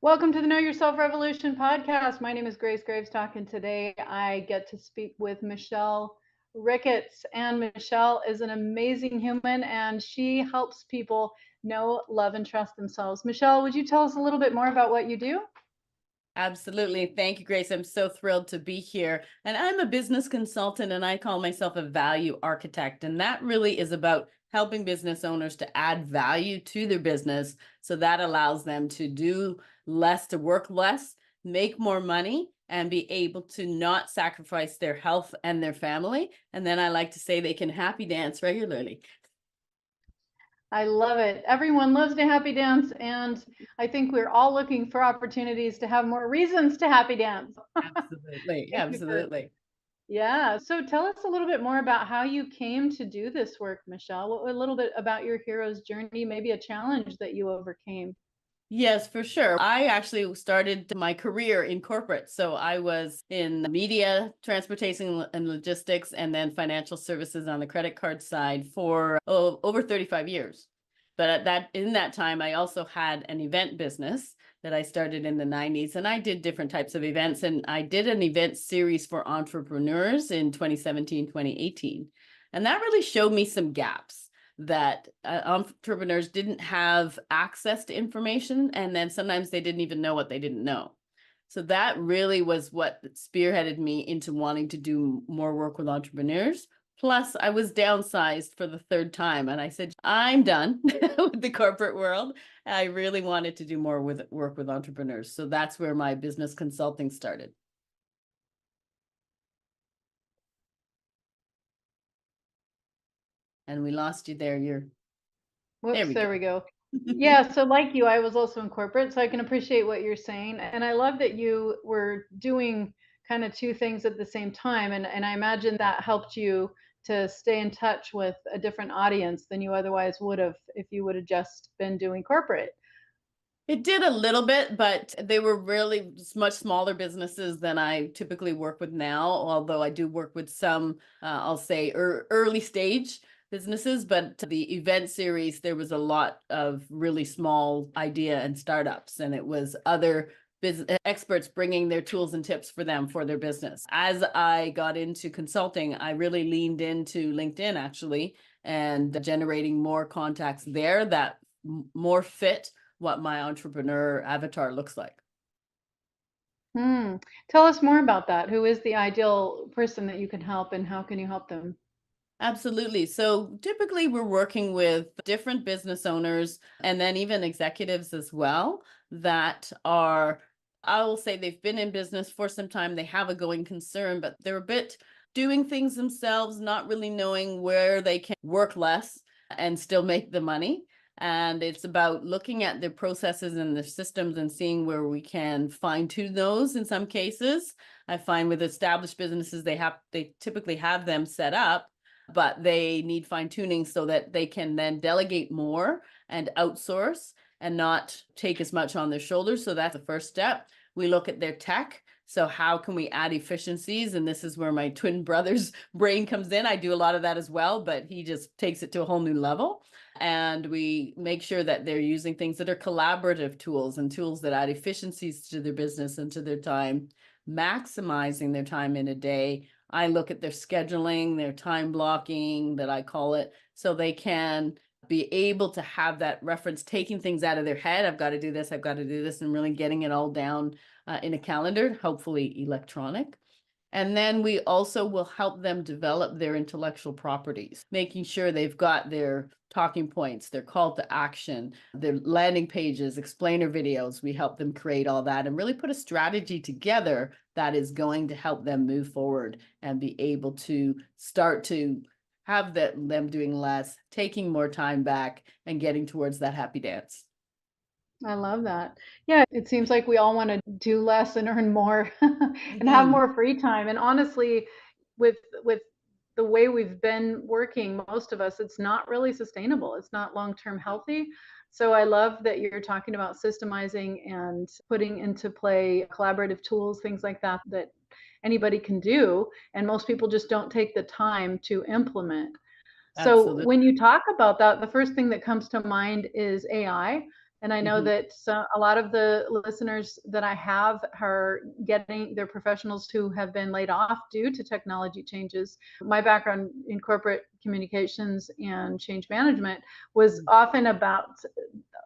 Welcome to the Know Yourself Revolution podcast. My name is Grace Gravestock, and today I get to speak with Michelle Ricketts. And Michelle is an amazing human, and she helps people know, love, and trust themselves. Michelle, would you tell us a little bit more about what you do? Absolutely. Thank you, Grace. I'm so thrilled to be here. And I'm a business consultant and I call myself a value architect. And that really is about helping business owners to add value to their business. So that allows them to do less, to work less, make more money, and be able to not sacrifice their health and their family. And then I like to say they can happy dance regularly. I love it. Everyone loves to happy dance, and I think we're all looking for opportunities to have more reasons to happy dance. Absolutely. Thank you for Absolutely. Yeah. So tell us a little bit more about how you came to do this work, Michelle. A little bit about your hero's journey, maybe a challenge that you overcame. Yes, for sure. I actually started my career in corporate. So I was in media, transportation and logistics, and then financial services on the credit card side for over 35 years. But in that time, I also had an event business that I started in the 90s, and I did different types of events. And I did an event series for entrepreneurs in 2017, 2018. And that really showed me some gaps that entrepreneurs didn't have access to information, and then sometimes they didn't even know what they didn't know. So that really was what spearheaded me into wanting to do more work with entrepreneurs. Plus, I was downsized for the third time, and I said, I'm done with the corporate world. I really wanted to do more with work with entrepreneurs. So that's where my business consulting started. And we lost you there. There Whoops, we go. there we go. Yeah, so like you, I was also in corporate, so I can appreciate what you're saying. And I love that you were doing kind of two things at the same time. And I imagine that helped you to stay in touch with a different audience than you otherwise would have if you would have just been doing corporate. It did a little bit, but they were really much smaller businesses than I typically work with now. Although I do work with some, I'll say, early stage businesses. But the event series, there was a lot of really small idea and startups, and it was other business experts bringing their tools and tips for them for their business. As I got into consulting, I really leaned into LinkedIn actually, and generating more contacts there that more fit what my entrepreneur avatar looks like. Hmm. Tell us more about that. Who is the ideal person that you can help, and how can you help them? Absolutely. So typically we're working with different business owners and then even executives as well that are, I will say they've been in business for some time. They have a going concern, but they're a bit doing things themselves, not really knowing where they can work less and still make the money. And it's about looking at their processes and their systems and seeing where we can fine tune those in some cases. I find with established businesses, they typically have them set up, but they need fine tuning so that they can then delegate more and outsource and not take as much on their shoulders. So that's the first step. We look at their tech. So how can we add efficiencies? And this is where my twin brother's brain comes in. I do a lot of that as well, but he just takes it to a whole new level. And we make sure that they're using things that are collaborative tools and tools that add efficiencies to their business and to their time, maximizing their time in a day. I look at their scheduling, their time blocking, that I call it, so they can be able to have that reference, taking things out of their head. I've got to do this, I've got to do this, and really getting it all down in a calendar, hopefully electronic. And then we also will help them develop their intellectual properties, making sure they've got their talking points, their call to action, their landing pages, explainer videos. We help them create all that and really put a strategy together that is going to help them move forward and be able to start to have them doing less, taking more time back, and getting towards that happy dance. I love that. Yeah, it seems like we all wanna do less and earn more and have Mhm. more free time, and honestly, with the way we've been working, most of us, it's not really sustainable. It's not long-term healthy. So I love that you're talking about systemizing and putting into play collaborative tools, things like that, that anybody can do, and most people just don't take the time to implement. So Absolutely. when you talk about that, the first thing that comes to mind is AI. And I know Mhm. that a lot of the listeners that I have are getting their professionals who have been laid off due to technology changes. My background in corporate communications and change management was often about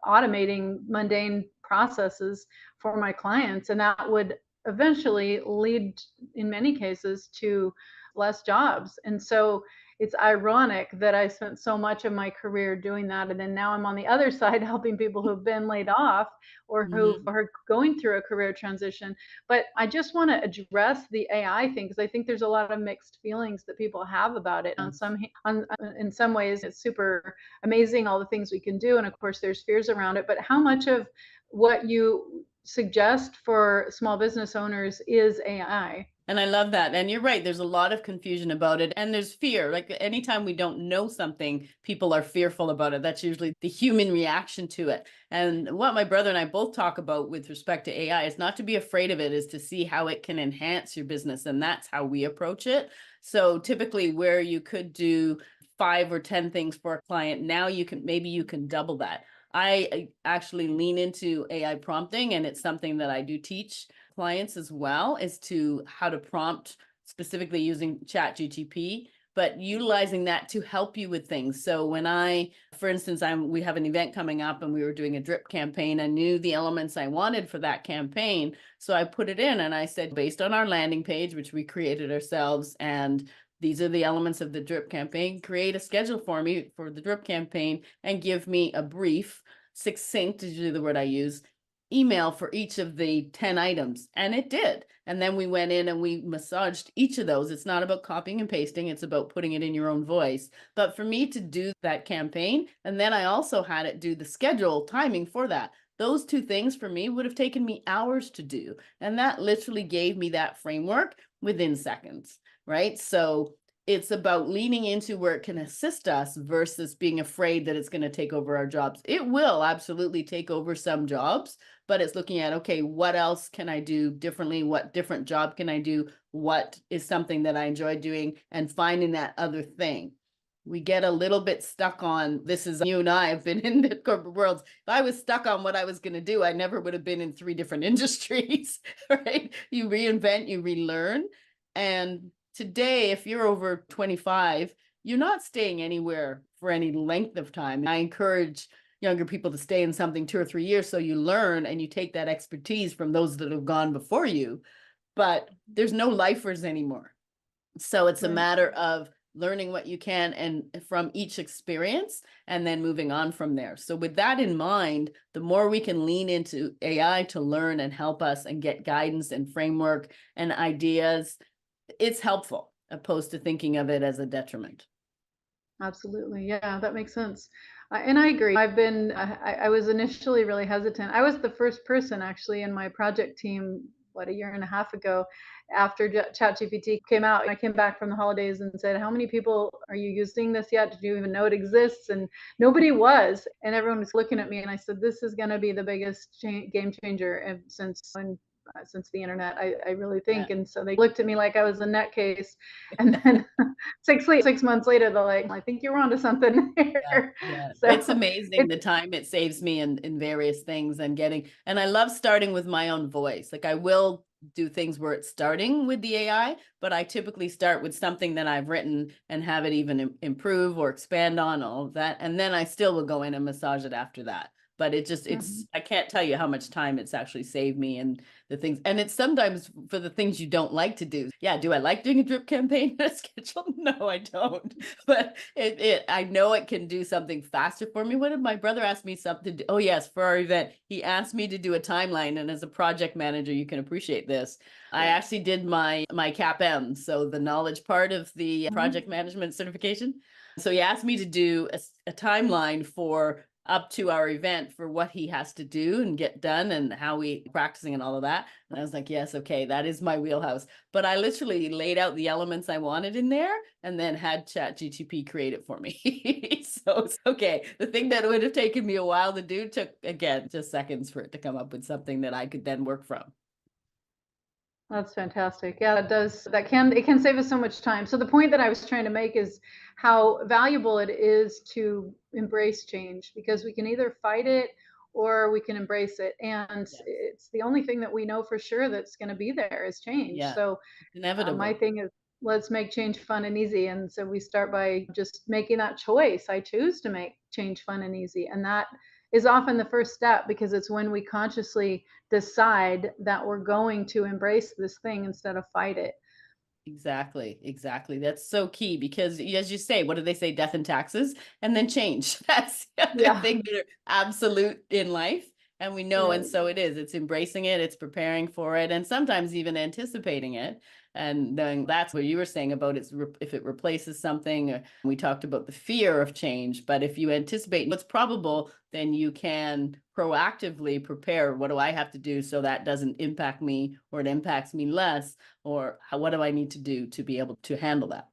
automating mundane processes for my clients, and that would eventually lead in many cases to less jobs. And so it's ironic that I spent so much of my career doing that, and then now I'm on the other side helping people who've been laid off or who Mhm. are going through a career transition. But I just want to address the AI thing because I think there's a lot of mixed feelings that people have about it. Yes. In some ways it's super amazing, all the things we can do, and of course there's fears around it. But how much of what you suggest for small business owners is AI? And I love that. And you're right. There's a lot of confusion about it. And there's fear. Like anytime we don't know something, people are fearful about it. That's usually the human reaction to it. And what my brother and I both talk about with respect to AI is not to be afraid of it, is to see how it can enhance your business. And that's how we approach it. So typically, where you could do 5 or 10 things for a client, now maybe you can double that. I actually lean into AI prompting, and it's something that I do teach clients as well, as to how to prompt, specifically using chat GTP, but utilizing that to help you with things. So when for instance, we have an event coming up and we were doing a drip campaign. I knew the elements I wanted for that campaign. So I put it in and I said, based on our landing page, which we created ourselves, and these are the elements of the drip campaign, create a schedule for me for the drip campaign and give me a brief, succinct is usually the word I use, email for each of the 10 items. And it did. And then we went in and we massaged each of those. It's not about copying and pasting, it's about putting it in your own voice. But for me to do that campaign, and then I also had it do the schedule timing for that. Those two things for me would have taken me hours to do. And that literally gave me that framework within seconds, right? So it's about leaning into where it can assist us versus being afraid that it's going to take over our jobs. It will absolutely take over some jobs, but it's looking at, okay, what else can I do differently? What different job can I do? What is something that I enjoy doing, and finding that other thing. We get a little bit stuck on, this is, you and I have been in the corporate worlds. If I was stuck on what I was going to do, I never would have been in 3 different industries, right? You reinvent, you relearn. And today, if you're over 25, you're not staying anywhere for any length of time. I encourage younger people to stay in something 2 or 3 years so you learn and you take that expertise from those that have gone before you. But there's no lifers anymore. So it's a Right. matter of learning what you can and from each experience, and then moving on from there. So with that in mind, the more we can lean into AI to learn and help us and get guidance and framework and ideas, it's helpful, opposed to thinking of it as a detriment. Absolutely. Yeah, that makes sense. And I agree. I was initially really hesitant. I was the first person actually in my project team, what, a year and a half ago, after ChatGPT came out. And I came back from the holidays and said, how many people are you using this yet? Did you even know it exists? And nobody was. And everyone was looking at me. And I said, this is going to be the biggest game changer since the internet, I really Yeah. think. And so they looked at me like I was a nutcase. And then 6 months later, they're like, I think you're onto something Yeah, here. yeah. It's So amazing it's the time it saves me in various things, and I love starting with my own voice. Like I will do things where it's starting with the AI, but I typically start with something that I've written and have it even improve or expand on all of that. And then I still will go in and massage it after that. But mhm. I can't tell you how much time it's actually saved me, and the things. And it's sometimes for the things you don't like to do. Yeah. Do I like doing a drip campaign schedule? No, I don't. But I know it can do something faster for me. What did my brother ask me something? Oh yes, for our event, he asked me to do a timeline. And as a project manager, you can appreciate this. I Yeah. actually did my CAPM, so the knowledge part of the project Mhm. management certification. So he asked me to do a timeline for up to our event for what he has to do and get done and how we practicing and all of that. And I was like, yes, okay, that is my wheelhouse. But I literally laid out the elements I wanted in there and then had chat GTP create it for me. So it's okay. The thing that would have taken me a while to do took, again, just seconds for it to come up with something that I could then work from. That's fantastic. Yeah, it can save us so much time. So the point that I was trying to make is how valuable it is to embrace change, because we can either fight it or we can embrace it. And Yes. it's the only thing that we know for sure that's going to be there is change. Yeah. So It's my inevitable. thing is, let's make change fun and easy. And so we start by just making that choice. I choose to make change fun and easy. And that is often the first step, because it's when we consciously decide that we're going to embrace this thing instead of fight it. Exactly, exactly. That's so key because, as you say, what do they say? Death and taxes, and then change. That's the other Yeah. thing that are absolute in life. And we know, Yeah. and so it is. It's embracing it, it's preparing for it, and sometimes even anticipating it. And then that's what you were saying about if it replaces something. We talked about the fear of change, but if you anticipate what's probable, then you can proactively prepare. What do I have to do so that doesn't impact me, or it impacts me less? Or what do I need to do to be able to handle that?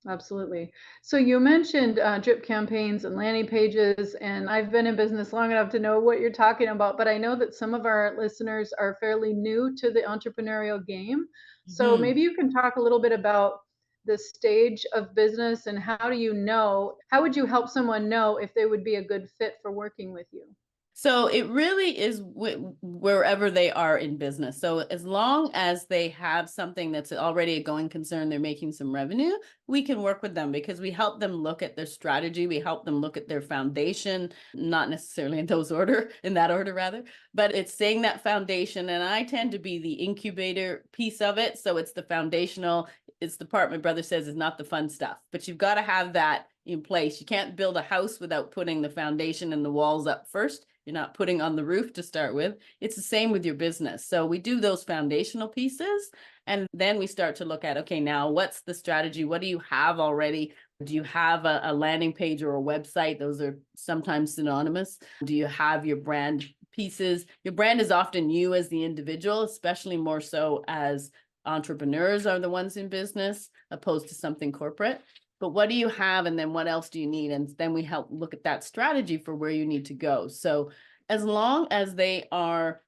Absolutely. So you mentioned drip campaigns and landing pages, and I've been in business long enough to know what you're talking about. But I know that some of our listeners are fairly new to the entrepreneurial game. So Mhm. maybe you can talk a little bit about the stage of business, and how do you know, how would you help someone know if they would be a good fit for working with you? So it really is wherever they are in business. So as long as they have something that's already a going concern, they're making some revenue, we can work with them because we help them look at their strategy. We help them look at their foundation, not necessarily in that order rather, but it's saying that foundation. And I tend to be the incubator piece of it. So it's the foundational, it's the part my brother says is not the fun stuff, but you've got to have that in place. You can't build a house without putting the foundation and the walls up first. You're not putting on the roof to start with. It's the same with your business. So we do those foundational pieces. And then we start to look at, okay, now what's the strategy? What do you have already? Do you have a landing page or a website? Those are sometimes synonymous. Do you have your brand pieces? Your brand is often you as the individual, especially more so as entrepreneurs are the ones in business, opposed to something corporate. But what do you have, and then what else do you need? And then we help look at that strategy for where you need to go. So as long as they are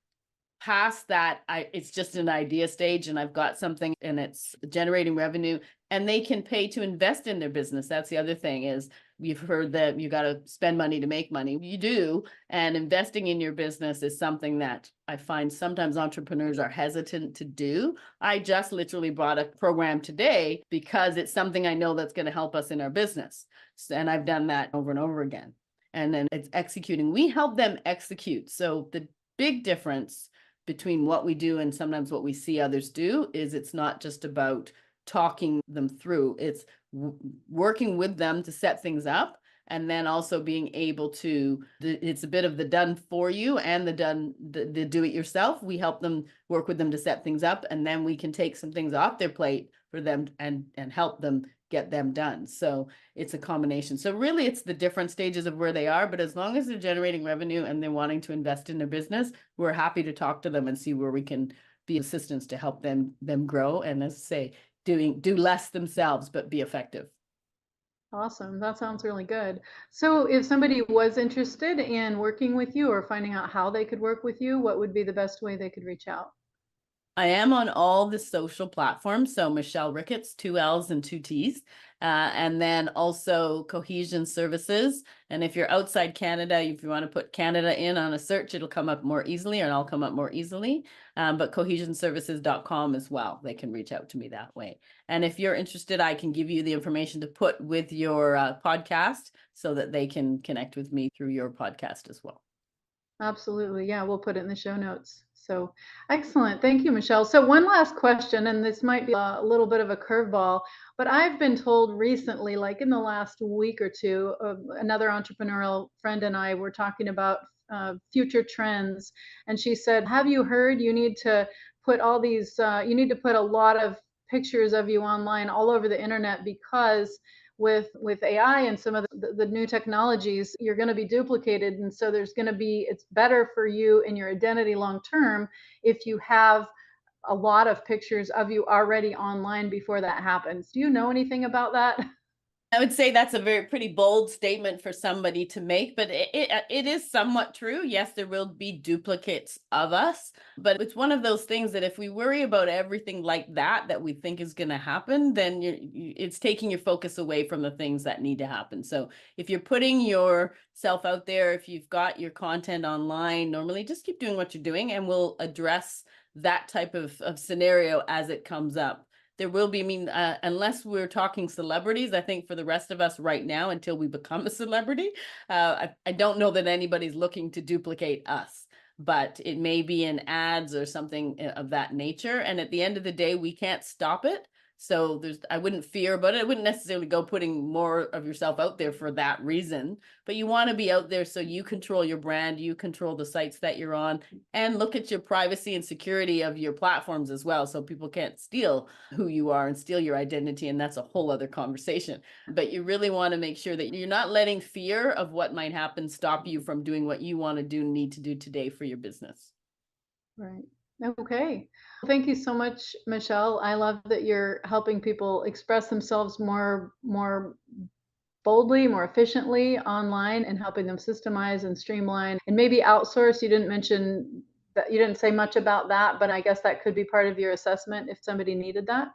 past that, it's just an idea stage and I've got something and it's generating revenue, and they can pay to invest in their business. That's the other thing is, you've heard that you got to spend money to make money. You do. And investing in your business is something that I find sometimes entrepreneurs are hesitant to do. I just literally bought a program today because it's something I know that's going to help us in our business. And I've done that over and over again. And then it's executing. We help them execute. So the big difference between what we do and sometimes what we see others do is it's not just about talking them through, it's working with them to set things up, and then also being able to, it's a bit of the done for you and the do it yourself. We help them, work with them to set things up, and then we can take some things off their plate for them and help them get them done. So it's a combination. So really it's the different stages of where they are, but as long as they're generating revenue and they're wanting to invest in their business, we're happy to talk to them and see where we can be assistance to help them grow, and, as I say, do less themselves but be effective. Awesome. That sounds really good. So if somebody was interested in working with you or finding out how they could work with you, what would be the best way they could reach out? I am on all the social platforms. So Michelle Ricketts, 2 L's and 2 T's. And then also Cohesion Services. And if you're outside Canada, if you want to put Canada in on a search, it'll come up more easily, and I'll come up more easily. But cohesionservices.com as well. They can reach out to me that way. And if you're interested, I can give you the information to put with your podcast so that they can connect with me through your podcast as well. Absolutely. Yeah, we'll put it in the show notes. So excellent. Thank you, Michelle. So, one last question, and this might be a little bit of a curveball, but I've been told recently, like in the last week or two, another entrepreneurial friend and I were talking about future trends. And she said, have you heard you need to put all these, you need to put a lot of pictures of you online all over the internet, because with AI and some of the new technologies, you're going to be duplicated. And so there's going to be, it's better for you and your identity long term if you have a lot of pictures of you already online before that happens. Do you know anything about that? I would say that's a very pretty bold statement for somebody to make, but it is somewhat true. Yes, there will be duplicates of us, but it's one of those things that if we worry about everything like that we think is going to happen, then it's taking your focus away from the things that need to happen. So if you're putting yourself out there, if you've got your content online, normally just keep doing what you're doing, and we'll address that type of scenario as it comes up. There will be, I mean, unless we're talking celebrities, I think for the rest of us right now, until we become a celebrity, I don't know that anybody's looking to duplicate us, but it may be in ads or something of that nature. And at the end of the day, we can't stop it. So I wouldn't fear about it. I wouldn't necessarily go putting more of yourself out there for that reason, but you want to be out there so you control your brand, you control the sites that you're on, and look at your privacy and security of your platforms as well. So people can't steal who you are and steal your identity. And that's a whole other conversation. But you really want to make sure that you're not letting fear of what might happen stop you from doing what you want to do, need to do today for your business. Right. Okay. Thank you so much, Michelle. I love that you're helping people express themselves more boldly, more efficiently online, and helping them systemize and streamline and maybe outsource. You didn't mention that, you didn't say much about that, but I guess that could be part of your assessment if somebody needed that.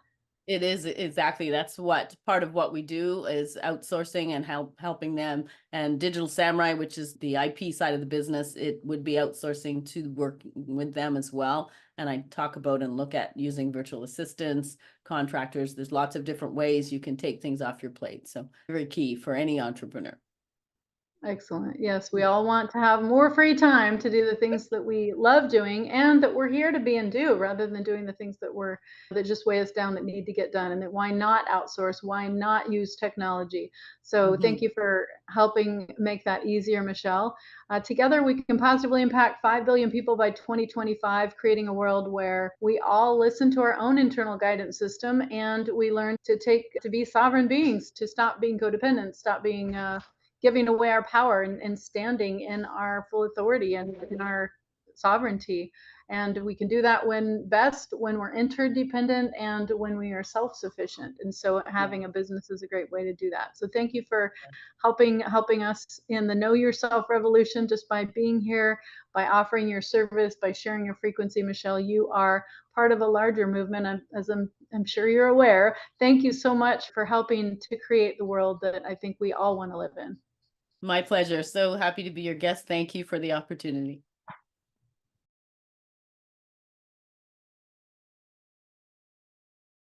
It is exactly. That's what part of what we do is outsourcing and helping them. And Digital Samurai, which is the IP side of the business, it would be outsourcing to work with them as well. And I talk about and look at using virtual assistants, contractors. There's lots of different ways you can take things off your plate. So very key for any entrepreneur. Excellent. Yes, we all want to have more free time to do the things that we love doing and that we're here to be and do, rather than doing the things that just weigh us down, that need to get done. And that why not outsource? Why not use technology? So thank you for helping make that easier, Michelle. Together, we can positively impact 5 billion people by 2025, creating a world where we all listen to our own internal guidance system and we learn to be sovereign beings, to stop being codependent, stop being giving away our power, and standing in our full authority and in our sovereignty. And we can do that when we're interdependent and when we are self-sufficient. And so having a business is a great way to do that. So thank you for helping us in the know yourself revolution, just by being here, by offering your service, by sharing your frequency. Michelle, you are part of a larger movement, as I'm sure you're aware. Thank you so much for helping to create the world that I think we all want to live in. My pleasure. So happy to be your guest. Thank you for the opportunity.